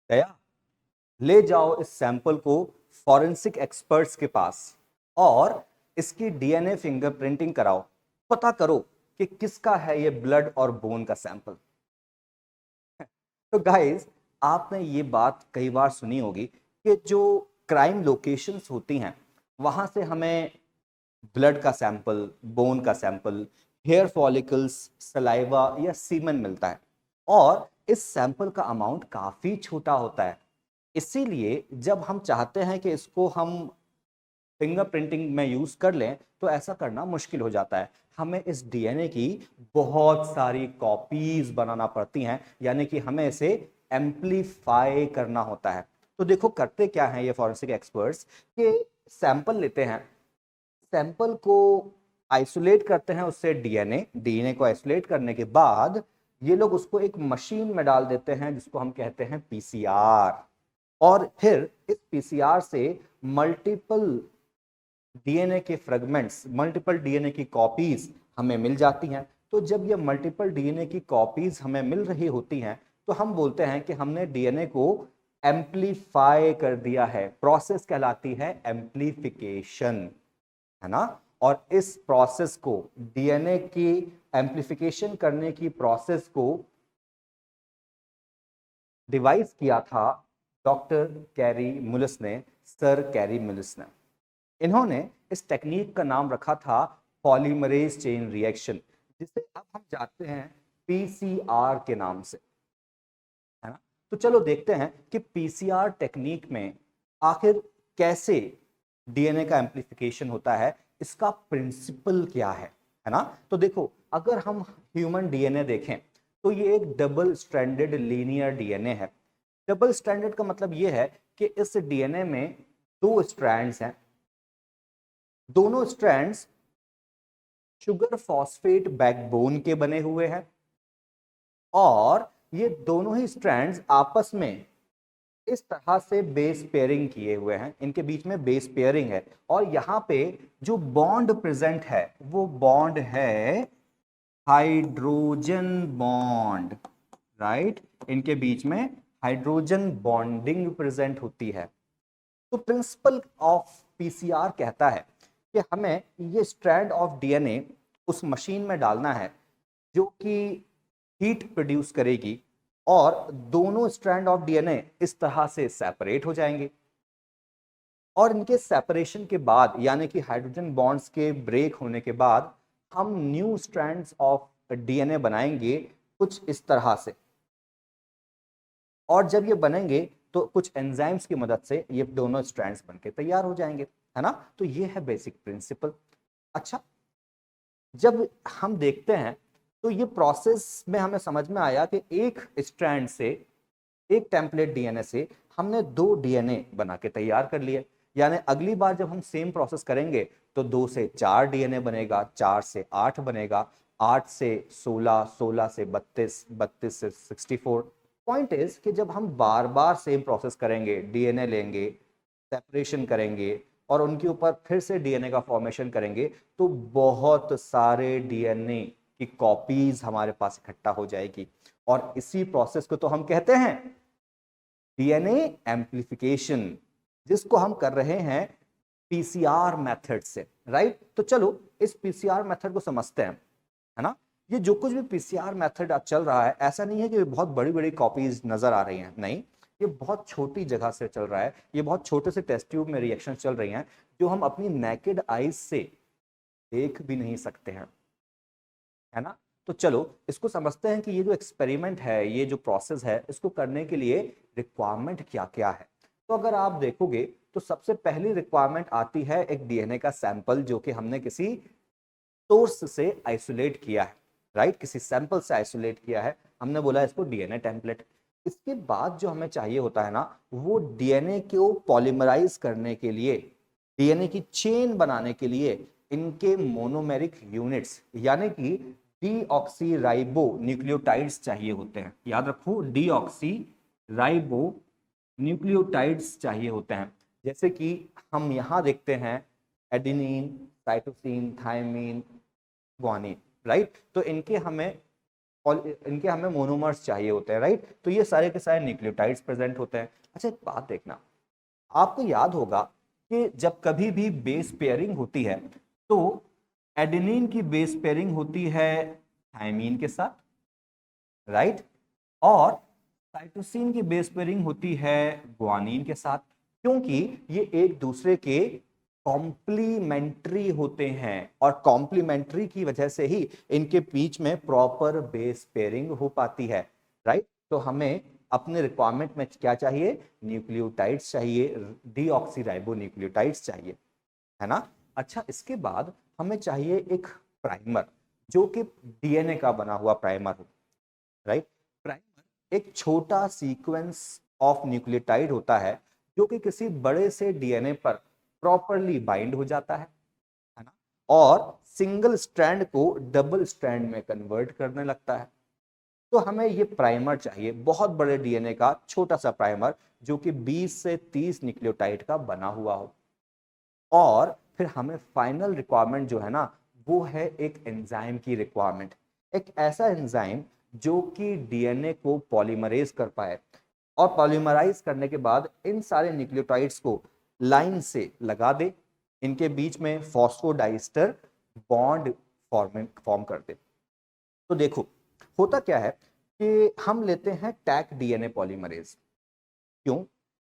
दया, ले जाओ इस सैंपल को फॉरेंसिक एक्सपर्ट्स के पास और इसकी डीएनए फिंगरप्रिंटिंग कराओ, पता करो कि किसका है ये ब्लड और बोन का सैंपल। तो गाइस, आपने ये बात कई बार सुनी होगी कि जो क्राइम लोकेशंस होती हैं वहां से हमें ब्लड का सैंपल, बोन का सैंपल, हेयर फॉलिकल्स, सलाइवा या सीमेन मिलता है और इस सैंपल का अमाउंट काफी छोटा होता है। इसीलिए जब हम चाहते हैं कि इसको हम फिंगरप्रिंटिंग में यूज कर लें तो ऐसा करना मुश्किल हो जाता है। हमें इस डीएनए की बहुत सारी कॉपीज बनाना पड़ती हैं, यानी कि हमें इसे एम्पलीफाई करना होता है। तो देखो करते क्या हैं ये फॉरेंसिक एक्सपर्ट्स कि सैंपल लेते हैं, सैंपल को आइसोलेट करते हैं उससे डीएनए, डीएनए को आइसोलेट करने के बाद ये लोग उसको एक मशीन में डाल देते हैं जिसको हम कहते हैं पीसीआर, और फिर इस पीसीआर से मल्टीपल डीएनए के फ्रेगमेंट्स, मल्टीपल डीएनए की कॉपीज हमें मिल जाती हैं। तो जब ये मल्टीपल डीएनए की कॉपीज हमें मिल रही होती हैं तो हम बोलते हैं कि हमने डीएनए को एम्पलीफाई कर दिया है। प्रोसेस कहलाती है एम्पलीफिकेशन, है ना। और इस प्रोसेस को, डीएनए की एम्पलीफिकेशन करने की प्रोसेस को डिवाइस किया था डॉक्टर कैरी मुलिस ने, सर कैरी मुलिस ने। इन्होंने इस टेक्निक का नाम रखा था पॉलीमरेज चेन रिएक्शन, जिसे अब हम जानते हैं पीसीआर के नाम से, है ना। तो चलो देखते हैं कि पीसीआर टेक्निक में आखिर कैसे डीएनए का एम्प्लीफिकेशन होता है, इसका प्रिंसिपल क्या है ना। तो देखो, अगर हम ह्यूमन डीएनए देखें तो ये एक डबल स्ट्रैंडेड लीनियर डीएनए है। डबल स्ट्रैंडेड का मतलब ये है कि इस डीएनए में दो स्ट्रैंड्स हैं, दोनों स्ट्रैंड्स शुगर फॉस्फेट बैकबोन के बने हुए हैं और ये दोनों ही स्ट्रैंड्स आपस में इस तरह से बेस पेयरिंग किए हुए हैं, इनके बीच में बेस पेयरिंग है। और यहां पे जो बॉन्ड प्रेजेंट है वो बॉन्ड है हाइड्रोजन बॉन्ड, राइट। इनके बीच में हाइड्रोजन बॉन्डिंग प्रेजेंट होती है। तो प्रिंसिपल ऑफ पीसीआर कहता है कि हमें ये स्ट्रैंड ऑफ डीएनए उस मशीन में डालना है जो कि हीट प्रोड्यूस करेगी और दोनों स्ट्रैंड ऑफ डीएनए इस तरह से सेपरेट हो जाएंगे। और इनके सेपरेशन के बाद, यानी कि हाइड्रोजन बॉन्ड्स के ब्रेक होने के बाद, हम न्यू स्ट्रैंड्स ऑफ डीएनए बनाएंगे कुछ इस तरह से। और जब ये बनेंगे तो कुछ एंजाइम्स की मदद से ये दोनों स्ट्रैंड्स बनके तैयार हो जाएंगे, है ना। तो ये है बेसिक प्रिंसिपल। अच्छा, जब हम देखते हैं तो ये प्रोसेस में हमें समझ में आया कि एक स्ट्रैंड से, एक टेम्पलेट डीएनए से हमने दो डीएनए बना के तैयार कर लिए। यानी अगली बार जब हम सेम प्रोसेस करेंगे तो 2 से 4 डीएनए बनेगा, 4 से 8 बनेगा, 8 से 16, 16 से 32, 32 से 64। पॉइंट इज कि जब हम बार बार सेम प्रोसेस करेंगे, डीएनए लेंगे, सेपरेशन करेंगे और उनके ऊपर फिर से डीएनए का फॉर्मेशन करेंगे तो बहुत सारे डीएनए की कॉपीज हमारे पास इकट्ठा हो जाएगी। और इसी प्रोसेस को तो हम कहते हैं डीएनए एम्प्लीफिकेशन, जिसको हम कर रहे हैं पीसीआर मेथड से, राइट। तो चलो इस पीसीआर मेथड को समझते हैं, है ना। ये जो कुछ भी पीसीआर मेथड चल रहा है, ऐसा नहीं है कि बहुत बड़ी बड़ी कॉपीज नजर आ रही हैं, नहीं। ये बहुत छोटी जगह से चल रहा है, ये बहुत छोटे से टेस्ट ट्यूब में रिएक्शन चल रही हैं जो हम अपनी नेकेड आईज से देख भी नहीं सकते हैं, है ना। तो चलो इसको समझते हैं कि ये जो एक्सपेरिमेंट है, ये जो प्रोसेस है, इसको करने के लिए रिक्वायरमेंट क्या क्या है। तो अगर आप देखोगे तो सबसे पहली रिक्वायरमेंट आती है एक डीएनए का सैंपल जो कि हमने किसी सोर्स से आइसोलेट किया है, राइट। किसी सैंपल से आइसोलेट किया है, हमने बोला इसको डीएनए टेम्पलेट। इसके बाद जो हमें चाहिए होता है ना, वो डीएनए को पॉलीमराइज करने के लिए, डीएनए की चेन बनाने के लिए इनके मोनोमेरिक यूनिट्स यानी कि डीऑक्सीराइबो न्यूक्लियोटाइड्स चाहिए होते हैं। याद रखो, डीऑक्सीराइबो न्यूक्लियोटाइड्स चाहिए होते हैं। जैसे कि हम यहां देखते हैं adenine, cytosine, thymine, guanine, right. तो इनके हमें इनके हमें मोनोमर्स चाहिए होते हैं, राइट। तो ये सारे के सारे न्यूक्लियोटाइड्स प्रेजेंट होते हैं। अच्छा एक बात देखना, आपको याद होगा कि जब कभी भी बेस पेयरिंग होती है तो एडेनिन की बेस पेयरिंग होती है थायमीन के साथ, राइट, और साइटोसिन की बेस पेयरिंग होती है ग्वानिन के साथ, क्योंकि ये एक दूसरे के कॉम्प्लीमेंट्री होते हैं और कॉम्प्लीमेंट्री की वजह से ही इनके बीच में प्रॉपर बेस पेयरिंग हो पाती है, राइट। तो हमें अपने रिक्वायरमेंट में क्या चाहिए, न्यूक्लियोटाइड्स चाहिए, डीऑक्सीराइबो न्यूक्लियोटाइड्स चाहिए, है ना। अच्छा इसके बाद हमें चाहिए एक प्राइमर जो कि डीएनए का बना हुआ प्राइमर हो, राइट। प्राइमर एक छोटा सीक्वेंस ऑफ न्यूक्लियोटाइड होता है जो कि किसी बड़े से डीएनए पर प्रॉपरली बाइंड हो जाता है ना, और सिंगल स्ट्रैंड को डबल स्ट्रैंड में कन्वर्ट करने लगता है। तो हमें ये प्राइमर चाहिए, बहुत बड़े डीएनए का छोटा सा प्राइमर जो कि 20 से 30 न्यूक्लियोटाइड का बना हुआ हो। और फिर हमें फाइनल रिक्वायरमेंट जो है ना, वो है एक एंजाइम की रिक्वायरमेंट, एक ऐसा एंजाइम जो कि डीएनए को पॉलीमरेज कर पाए और पॉलीमराइज करने के बाद इन सारे न्यूक्लियोटाइड्स को लाइन से लगा दे, इनके बीच में फॉस्फोडाइस्टर बॉन्ड फॉर्म कर दे। तो देखो होता क्या है कि हम लेते हैं टैक डीएनए पॉलीमरेज। क्यों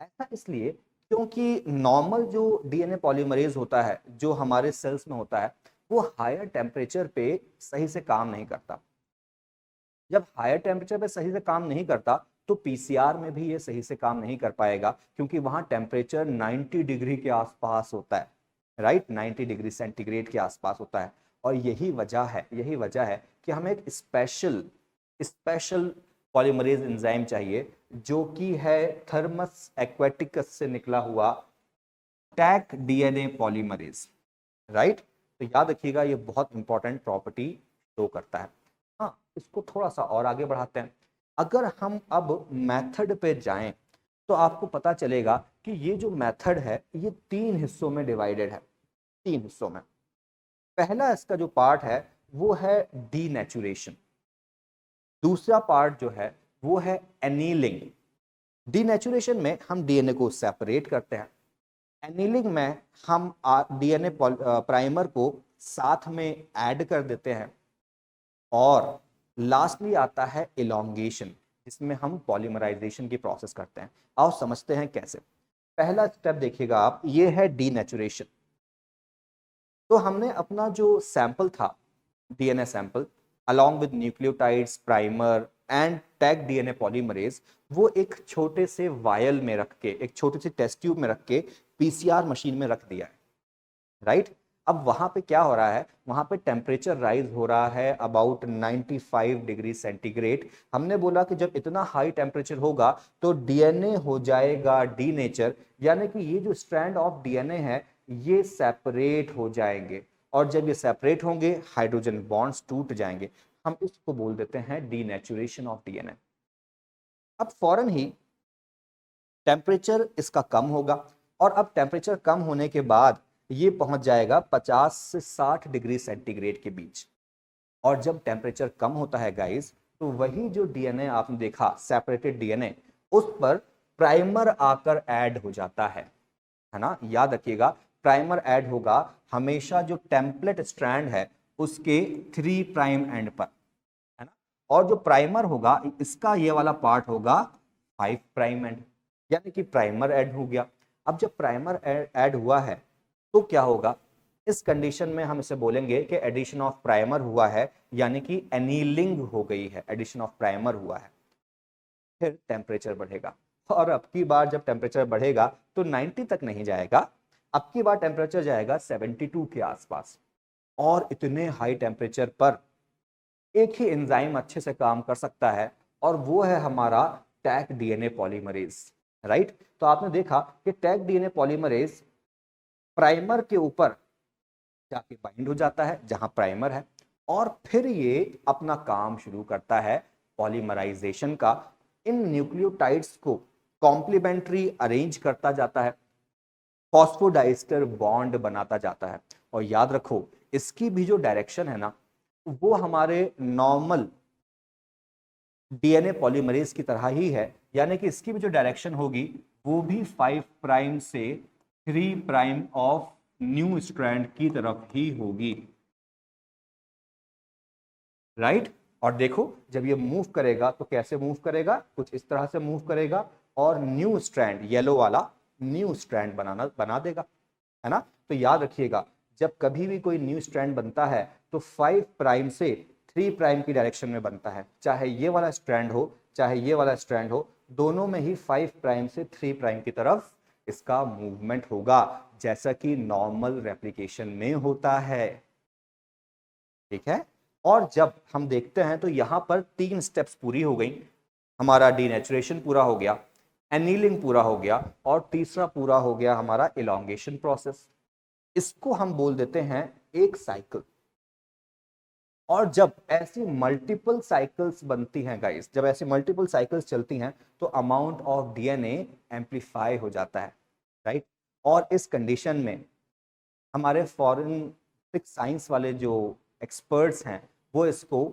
ऐसा? इसलिए क्योंकि नॉर्मल जो डीएनए पॉलीमरेज होता है जो हमारे सेल्स में होता है वो हायर टेम्परेचर पे सही से काम नहीं करता। जब हायर टेम्परेचर पे सही से काम नहीं करता तो पीसीआर में भी ये सही से काम नहीं कर पाएगा, क्योंकि वहां टेम्परेचर 90 डिग्री के आसपास होता है, राइट, 90 डिग्री सेंटीग्रेड के आसपास होता है। और यही वजह है कि हमें एक स्पेशल स्पेशल पॉलीमरेज एंजाइम चाहिए जो कि है थर्मस एक्वेटिकस से निकला हुआ टैक डीएनए पॉलीमरेज, राइट। तो याद रखिएगा ये बहुत इंपॉर्टेंट प्रॉपर्टी शो करता है। हाँ इसको थोड़ा सा और आगे बढ़ाते हैं। अगर हम अब मेथड पे जाएं तो आपको पता चलेगा कि ये जो मेथड है ये 3 हिस्सों में डिवाइडेड है, 3 हिस्सों में। पहला इसका जो पार्ट है वो है डीनेचुरेशन, दूसरा पार्ट जो है वो है एनीलिंग। डीनेचुरेशन में हम डीएनए को सेपरेट करते हैं, एनीलिंग में हम डीएनए प्राइमर को साथ में ऐड कर देते हैं, और लास्टली आता है इलोंगेशन जिसमें हम पॉलीमराइजेशन की प्रोसेस करते हैं। आओ समझते हैं कैसे। पहला स्टेप देखिएगा आप, ये है डीनेचुरेशन। तो हमने अपना जो सैंपल था DNA sample along with nucleotides primer and tag DNA polymerase वो एक छोटे से वायल में रख के, एक छोटे से टेस्ट ट्यूब में रख के पीसीआर मशीन में रख दिया है, राइट। अब वहां पे क्या हो रहा है, वहां पे टेम्परेचर राइज हो रहा है अबाउट 95 डिग्री सेंटीग्रेड। हमने बोला कि जब इतना हाई टेम्परेचर होगा तो डीएनए हो जाएगा डीनेचर, यानी कि ये जो स्ट्रैंड ऑफ डीएनए है ये सेपरेट हो जाएंगे, और जब ये सेपरेट होंगे हाइड्रोजन बॉन्ड्स टूट जाएंगे। हम इसको बोल देते हैं डीनेचुरेशन ऑफ डीएनए। अब फौरन ही टेम्परेचर इसका कम होगा, और अब टेम्परेचर कम होने के बाद ये पहुंच जाएगा 50 से 60 डिग्री सेंटीग्रेड के बीच। और जब टेम्परेचर कम होता है गाइस, तो वही जो डीएनए आपने देखा सेपरेटेड डीएनए उस पर प्राइमर आकर ऐड हो जाता है ना। याद रखिएगा प्राइमर ऐड होगा हमेशा जो टेम्पलेट स्ट्रैंड है उसके 3 प्राइम एंड पर, है ना। और जो प्राइमर होगा इसका ये वाला पार्ट होगा 5 प्राइम एंड, यानी कि प्राइमर ऐड हो गया। अब जब प्राइमर ऐड हुआ है तो क्या होगा, इस कंडीशन में हम इसे बोलेंगे कि एडिशन ऑफ प्राइमर हुआ है, यानी कि एनीलिंग हो गई है, एडिशन ऑफ प्राइमर हुआ है। फिर टेम्परेचर बढ़ेगा, और अब की बार जब टेम्परेचर बढ़ेगा तो 90 तक नहीं जाएगा, अब की बार टेम्परेचर जाएगा 72 के आसपास। और इतने हाई टेम्परेचर पर एक ही एंजाइम अच्छे से काम कर सकता है, और वो है हमारा टैग डीएनए पॉलीमरेज, राइट। तो आपने देखा कि टैग डीएनए पॉलीमरेज प्राइमर के ऊपर जाके बाइंड हो जाता है जहां प्राइमर है, और फिर ये अपना काम शुरू करता है पॉलीमराइजेशन का। इन न्यूक्लियोटाइड्स को कॉम्प्लीमेंट्री अरेंज करता जाता है, फॉस्फोडाइस्टर बॉन्ड बनाता जाता है। और याद रखो इसकी भी जो डायरेक्शन है ना वो हमारे नॉर्मल डीएनए पॉलीमरेज की तरह ही है, यानी कि इसकी भी जो डायरेक्शन होगी वो भी 5 प्राइम से 3 प्राइम ऑफ न्यू स्ट्रैंड की तरफ ही होगी, राइट। और देखो जब ये मूव करेगा तो कैसे मूव करेगा, कुछ इस तरह से मूव करेगा और न्यू स्ट्रैंड, येलो वाला न्यू स्ट्रैंड बना देगा, है ना। तो याद रखिएगा जब कभी भी कोई न्यू स्ट्रैंड बनता है तो 5 प्राइम से 3 प्राइम की डायरेक्शन में बनता है, चाहे ये वाला स्ट्रैंड हो चाहे ये वाला स्ट्रैंड हो, दोनों में ही 5 प्राइम से 3 प्राइम की तरफ इसका मूवमेंट होगा, जैसा कि नॉर्मल रेप्लिकेशन में होता है, ठीक है। और जब हम देखते हैं तो यहां पर 3 स्टेप्स पूरी हो गई, हमारा डीनेचुरेशन पूरा हो गया, एनीलिंग पूरा हो गया, और तीसरा पूरा हो गया हमारा इलॉन्गेशन प्रोसेस। इसको हम बोल देते हैं एक साइकिल। और जब ऐसी मल्टीपल साइकिल्स बनती हैं गाइस, जब ऐसी मल्टीपल साइकिल्स चलती हैं तो अमाउंट ऑफ डीएनए एम्पलीफाई हो जाता है, राइट। और इस कंडीशन में हमारे फॉरेंसिक साइंस वाले जो एक्सपर्ट्स हैं वो इसको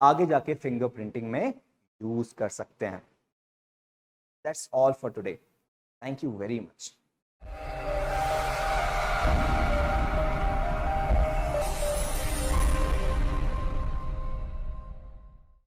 आगे जाके फिंगरप्रिंटिंग में यूज कर सकते हैं। That's all for today, thank you very much.